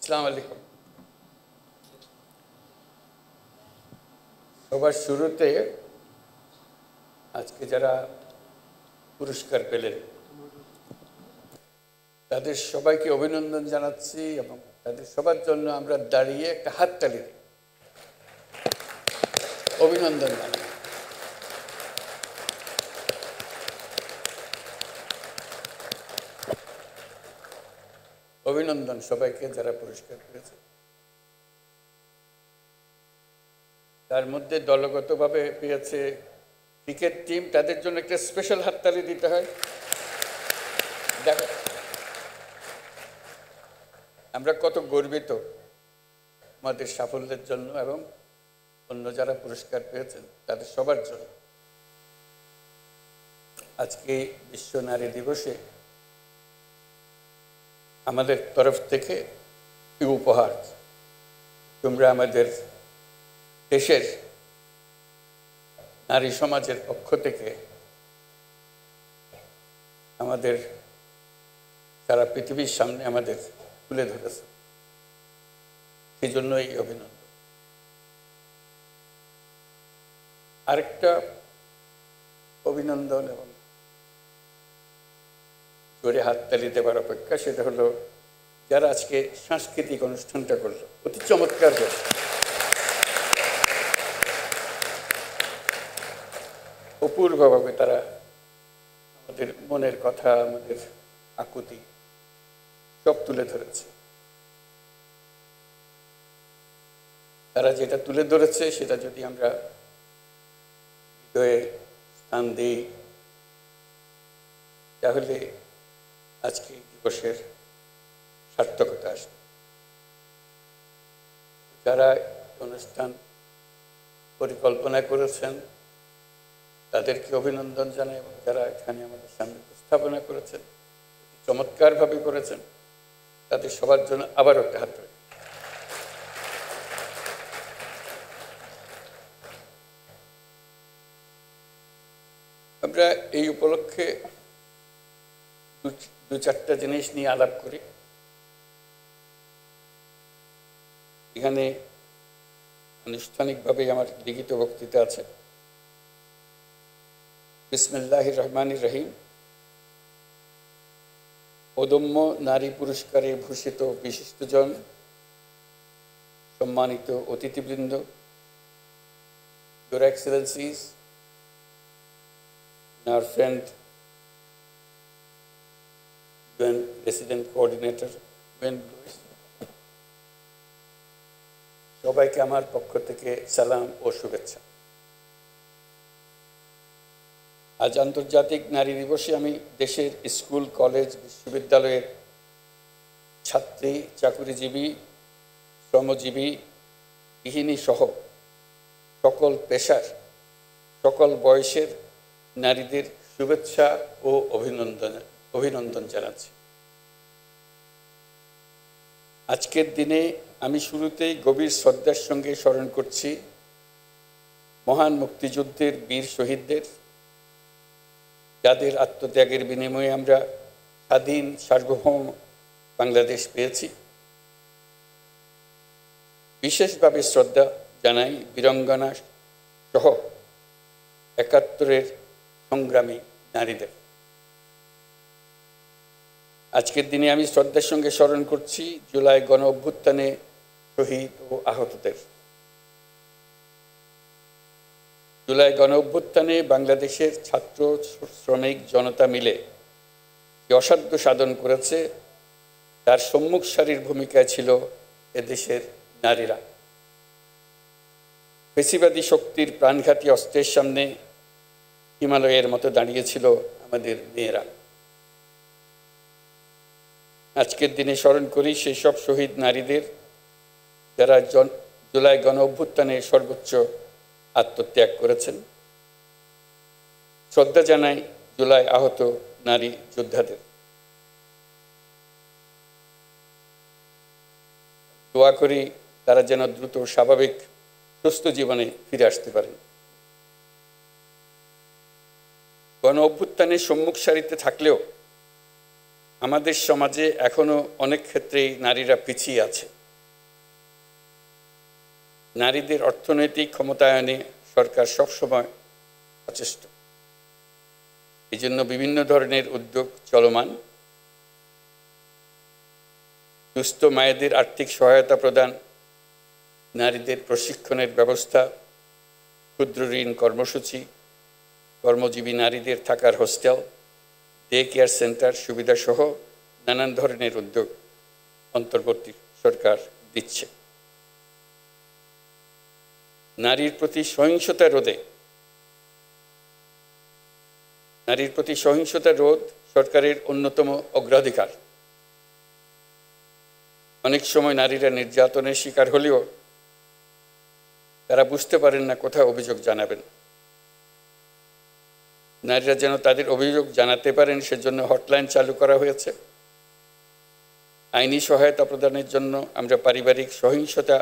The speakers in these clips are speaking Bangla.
আসসালামু আলাইকুম। সবার শুরুতে আজকে যারা পুরস্কার পেলেন তাদের সবাইকে অভিনন্দন জানাচ্ছি এবং তাদের সবার জন্য আমরা দাঁড়িয়ে একটা হাততালি দিই, অভিনন্দন জানাই। অভিনন্দন সবাইকে যারা পুরস্কার পেয়েছে। তার মধ্যে দলগতভাবে পেয়েছে ক্রিকেট টিম, তাদের জন্য একটা স্পেশাল হাততালি দিতে হয়। দেখো আমরা কত গর্বিত আমাদের সাফল্যের জন্য এবং অন্য যারা পুরস্কার পেয়েছেন তাদের সবার জন্য। আজকে বিশ্ব নারী দিবসে আমাদের তরফ থেকে এই উপহার, তোমরা আমাদের দেশের নারী সমাজের পক্ষ থেকে আমাদের সারা পৃথিবীর সামনে আমাদের তুলে ধরেছে, সেই জন্য এই অভিনন্দন। আরেকটা অভিনন্দন এবং জোরে হাততালি দেওয়ার অপেক্ষা, সেটা হলো যারা আজকে সাংস্কৃতিক অনুষ্ঠানটা করলো, অতি চমৎকার করে অপূর্বভাবে তারা আমাদের মনের কথা, আমাদের আকুতি সব তুলে ধরেছে। তারা যেটা তুলে ধরেছে সেটা যদি আমরা হৃদয়ে স্থান দিই তাহলে আজকে এই দিবসের সার্থকতা আসবে। যারা অনুষ্ঠান পরিকল্পনা করেছেন তাদেরকে অভিনন্দন জানাই এবং যারা এখানে আমাদের সামনে উপস্থাপনা করেছেন, চমৎকারভাবে করেছেন, তাদের সবার জন্য আবার একটা হাত ধরে। আমরা এই উপলক্ষে দু চারটা জিনিস নিয়ে আলাপ করি। এখানে আনুষ্ঠানিকভাবে আমার লিখিত বক্তৃতা আছে। বিসমিল্লাহির রহমানির রহিম। অদম্য নারী পুরস্কারে ভূষিত বিশিষ্টজন, সম্মানিত অতিথিবৃন্দ, Your Excellencies, our friend UN Resident Coordinator UN Lewis, সবাইকে আমার পক্ষ থেকে সালাম ও শুভেচ্ছা। আজ আন্তর্জাতিক নারী দিবসে আমি দেশের স্কুল, কলেজ, বিশ্ববিদ্যালয়ের ছাত্রী, চাকুরিজীবী, শ্রমজীবী, গৃহিণী সহ সকল পেশার, সকল বয়সের নারীদের শুভেচ্ছা ও অভিনন্দন জানাচ্ছি। আজকের দিনে আমি শুরুতেই গভীর শ্রদ্ধার সঙ্গে স্মরণ করছি মহান মুক্তিযুদ্ধের বীর শহীদদের, যাদের আত্মত্যাগের বিনিময়ে আমরা স্বাধীন সার্বভৌম বাংলাদেশ পেয়েছি। বিশেষভাবে শ্রদ্ধা জানাই বীরাঙ্গনা সহ ৭১-এর সংগ্রামী নারীদের। আজকের দিনে আমি শ্রদ্ধার সঙ্গে স্মরণ করছি জুলাই গণ অভ্যুত্থানে শহীদ ও আহতদের। জুলাই গণ অভ্যুত্থানে বাংলাদেশের ছাত্র, শ্রমিক জনতা মিলে যে অসাধ্য সাধন করেছে তার সম্মুখ সারির ভূমিকায় ছিল এদেশের নারীরা। ফেসিবাদী শক্তির প্রাণঘাতী অস্ত্রের সামনে হিমালয়ের মতো দাঁড়িয়েছিল আমাদের মেয়েরা। আজকের দিনে স্মরণ করি সেই সব শহীদ নারীদের যারা জুলাই গণ অভ্যুত্থানে সর্বোচ্চ আত্মত্যাগ করেছেন। শ্রদ্ধা জানাই জুলাই আহত নারী যোদ্ধাদের। দোয়া করি তারা যেন দ্রুত স্বাভাবিক সুস্থ জীবনে ফিরে আসতে পারেন। গণ অভ্যুত্থানের সম্মুখ সারিতে থাকলেও আমাদের সমাজে এখনো অনেক ক্ষেত্রেই নারীরা পিছিয়ে আছে। নারীদের অর্থনৈতিক ক্ষমতায়নে সরকার সবসময় সচেষ্ট। এই জন্য বিভিন্ন ধরনের উদ্যোগ চলমান। দুস্থ মায়েদের আর্থিক সহায়তা প্রদান, নারীদের প্রশিক্ষণের ব্যবস্থা, ক্ষুদ্র ঋণ কর্মসূচি, কর্মজীবী নারীদের থাকার হোস্টেল, ডে কেয়ার সেন্টার সুবিধাসহ নানান ধরনের উদ্যোগ অন্তর্বর্তী সরকার দিচ্ছে। নারীর প্রতি সহিংসতা রোধ সরকারের অন্যতম অগ্রাধিকার। অনেক সময় নারীরা নির্যাতনের শিকার হলেও তারা বুঝতে পারেন না কোথায় অভিযোগ জানাবেন। নারীরা যেন তাদের অভিযোগ জানাতে পারেন সেজন্য হটলাইন চালু করা হয়েছে। আইনি সহায়তা প্রদানের জন্য আমরা পারিবারিক সহিংসতা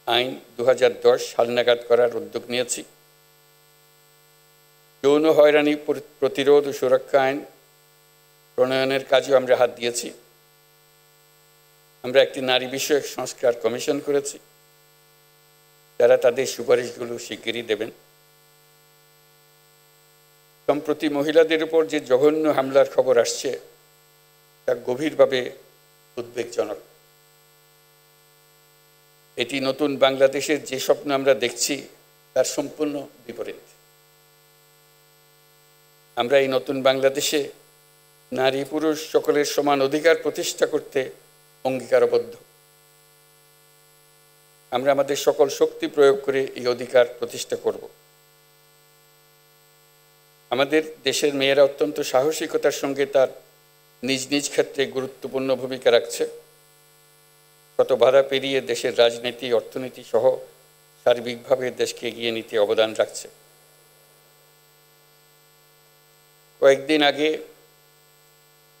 আইন 2010 হালনাগাদ করার উদ্যোগ নিয়েছি। যৌন হয়রানি প্রতিরোধ ও সুরক্ষা আইন প্রণয়নের কাজেও আমরা হাত দিয়েছি। আমরা একটি নারী বিষয়ক সংস্কার কমিশন করেছি, যারা তাদের সুপারিশগুলো শিগগিরই দেবেন। সম্প্রতি মহিলাদের উপর যে জঘন্য হামলার খবর আসছে তা গভীরভাবে উদ্বেগজনক। এটি নতুন বাংলাদেশের যে স্বপ্ন আমরা দেখছি তার সম্পূর্ণ বিপরীত। আমরা এই নতুন বাংলাদেশে নারী পুরুষ সকলের সমান অধিকার প্রতিষ্ঠা করতে অঙ্গীকারবদ্ধ। আমরা আমাদের সকল শক্তি প্রয়োগ করে এই অধিকার প্রতিষ্ঠা করব। আমাদের দেশের মেয়েরা অত্যন্ত সাহসিকতার সঙ্গে তার নিজ নিজ ক্ষেত্রে গুরুত্বপূর্ণ ভূমিকা রাখছে। কত বাধা পেরিয়ে দেশের রাজনীতি, অর্থনীতি সহ সার্বিকভাবে দেশকে এগিয়ে নিতে অবদান রাখছে। কয়েকদিন আগে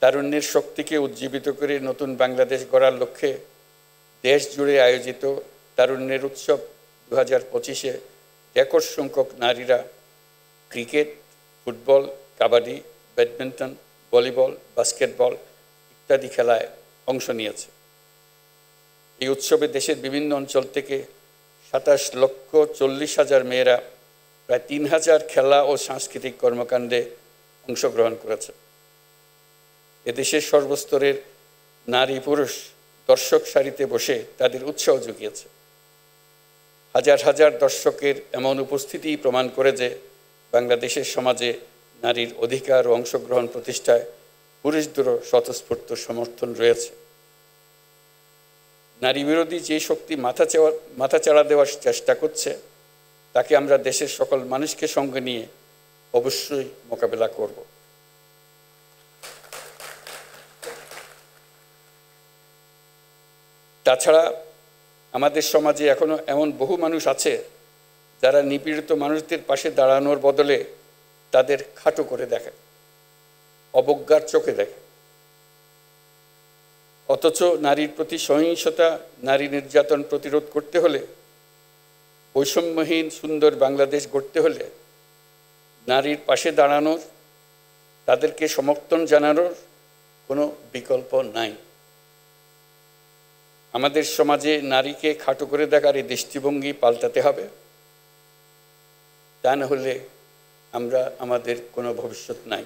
তারুণ্যের শক্তিকে উজ্জীবিত করে নতুন বাংলাদেশ গড়ার লক্ষ্যে দেশ জুড়ে আয়োজিত তারুণ্যের উৎসব 2025-এ রেকর্ড সংখ্যক নারীরা cricket, football, kabaddi, badminton, volleyball, basketball ইত্যাদি খেলায় অংশ নিয়েছে। এই উৎসবে দেশের বিভিন্ন অঞ্চল থেকে 27,40,000 মেয়েরা প্রায় 3,000 খেলা ও সাংস্কৃতিক কর্মকাণ্ডে অংশগ্রহণ করেছে। এদেশের সর্বস্তরের নারী পুরুষ দর্শক সারিতে বসে তাদের উৎসাহ জুগিয়েছে। হাজার হাজার দর্শকের এমন উপস্থিতি প্রমাণ করে যে বাংলাদেশের সমাজে নারীর অধিকার ও অংশগ্রহণ প্রতিষ্ঠায় পুরুষদেরও স্বতঃস্ফূর্ত সমর্থন রয়েছে। নারী বিরোধী যে শক্তি মাথাচাড়া দেওয়ার চেষ্টা করছে তাকে আমরা দেশের সকল মানুষকে সঙ্গে নিয়ে অবশ্যই মোকাবেলা করব। তাছাড়া আমাদের সমাজে এখনো এমন বহু মানুষ আছে যারা নিপীড়িত মানুষদের পাশে দাঁড়ানোর বদলে তাদের খাটো করে দেখে, অবজ্ঞার চোখে দেখে। অথচ নারীর প্রতি সহিংসতা, নারী নির্যাতন প্রতিরোধ করতে হলে, বৈষম্যহীন সুন্দর বাংলাদেশ গড়তে হলে নারীর পাশে দাঁড়ানোর, তাদেরকে সমর্থন জানানোর কোনো বিকল্প নাই। আমাদের সমাজে নারীকে খাটো করে দেখার এই দৃষ্টিভঙ্গি পাল্টাতে হবে। তা না হলে আমাদের কোনো ভবিষ্যৎ নাই।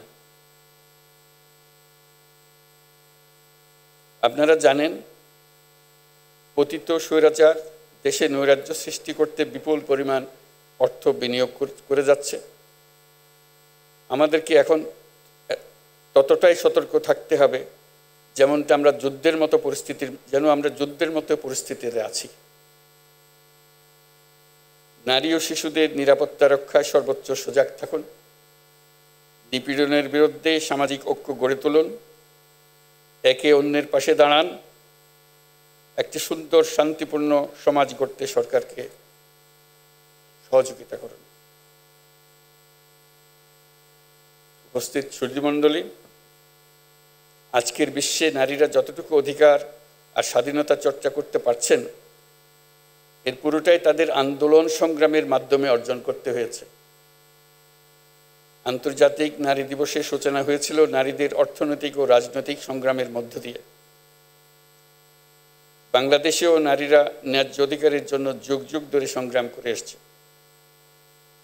আপনারা জানেন, পতিত স্বৈরাচার দেশে নৈরাজ্য সৃষ্টি করতে বিপুল পরিমাণ অর্থ বিনিয়োগ করে যাচ্ছে। আমাদেরকে এখন ততটাই সতর্ক থাকতে হবে যেমনটা আমরা যুদ্ধের মতো পরিস্থিতিতে আছি। নারী ও শিশুদের নিরাপত্তা রক্ষায় সর্বোচ্চ সজাগ থাকুন। নিপীড়নের বিরুদ্ধে সামাজিক ঐক্য গড়ে তুলুন। একে অন্যের পাশে দাঁড়ান। একটি সুন্দর শান্তিপূর্ণ সমাজ গড়তে সরকারকে সহযোগিতা করুন। উপস্থিত সুধীমণ্ডলী, আজকের বিশ্বে নারীরা যতটুকু অধিকার আর স্বাধীনতা চর্চা করতে পারছেন এর পুরোটাই তাদের আন্দোলন সংগ্রামের মাধ্যমে অর্জন করতে হয়েছে। আন্তর্জাতিক নারী দিবসের সূচনা হয়েছিল নারীদের অর্থনৈতিক ও রাজনৈতিক সংগ্রামের মধ্য দিয়ে। বাংলাদেশেও নারীরা ন্যায্য অধিকারের জন্য যুগ যুগ ধরে সংগ্রাম করে এসছে।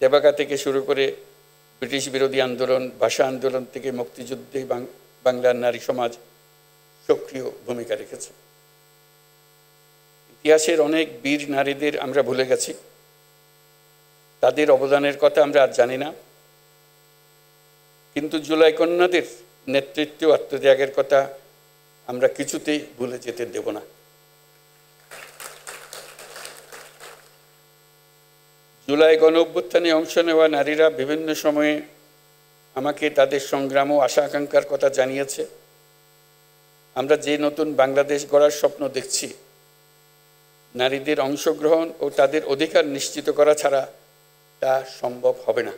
তেবাগা থেকে শুরু করে ব্রিটিশ বিরোধী আন্দোলন, ভাষা আন্দোলন থেকে মুক্তিযুদ্ধে বাংলার নারী সমাজ সক্রিয় ভূমিকা রেখেছে। ইতিহাসের অনেক বীর নারীদের আমরা ভুলে গেছি, তাদের অবদানের কথা আমরা আর জানি না, কিন্তু জুলাই কন্যাদের নেতৃত্ব আত্মত্যাগের কথা আমরা কিছুতেই ভুলে যেতে দেব না। জুলাই গণ অভ্যুত্থানে অংশ নেওয়া নারীরা বিভিন্ন সময়ে আমাকে তাদের সংগ্রাম ও আশা আকাঙ্ক্ষার কথা জানিয়েছে। আমরা যে নতুন বাংলাদেশ গড়ার স্বপ্ন দেখছি, নারীদের অংশগ্রহণ ও তাদের অধিকার নিশ্চিত করা ছাড়া তা সম্ভব হবে না।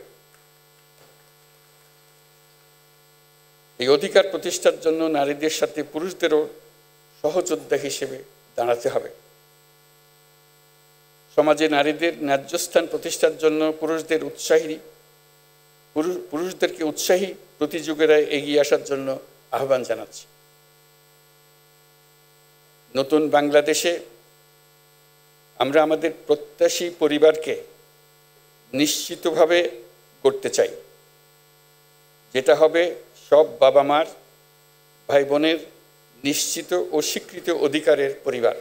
এই অধিকার প্রতিষ্ঠার জন্য নারীদের সাথে পুরুষদেরও সহযোদ্ধা হিসেবে দাঁড়াতে হবে। সমাজে নারীদের ন্যায্য স্থান প্রতিষ্ঠার জন্য পুরুষদেরকে উৎসাহী প্রতিযোগীরায় এগিয়ে আসার জন্য আহ্বান জানাচ্ছি। নতুন বাংলাদেশে আমরা আমাদের প্রত্যাশী পরিবারকে নিশ্চিতভাবে গড়তে চাই, যেটা হবে সব বাবা মার, ভাই বোনের নিশ্চিত ও স্বীকৃত অধিকারের পরিবার।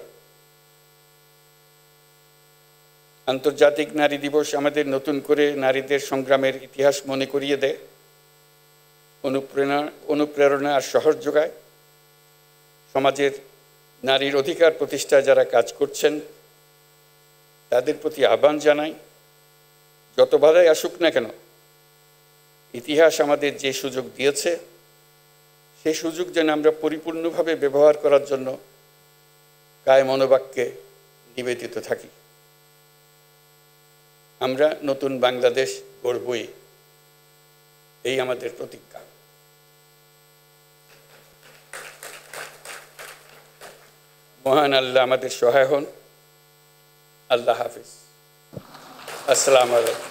আন্তর্জাতিক নারী দিবস আমাদের নতুন করে নারীদের সংগ্রামের ইতিহাস মনে করিয়ে দেয়, অনুপ্রেরণা আর সাহস যোগায়। সমাজের নারীর অধিকার প্রতিষ্ঠায় যারা কাজ করছেন তাদের প্রতি আহ্বান জানাই, যত বাধাই আসুক না কেন, ইতিহাস আমাদের যে সুযোগ দিয়েছে সেই সুযোগ যেন আমরা পরিপূর্ণভাবে ব্যবহার করার জন্য কায় মনোবাক্যে নিবেদিত থাকি। আমরা নতুন বাংলাদেশ গড়বই, এই আমাদের প্রতিজ্ঞা। মহান আল্লাহ আমাদের সহায় হন। আল্লাহ হাফিজ। আসসালামু আলাইকুম।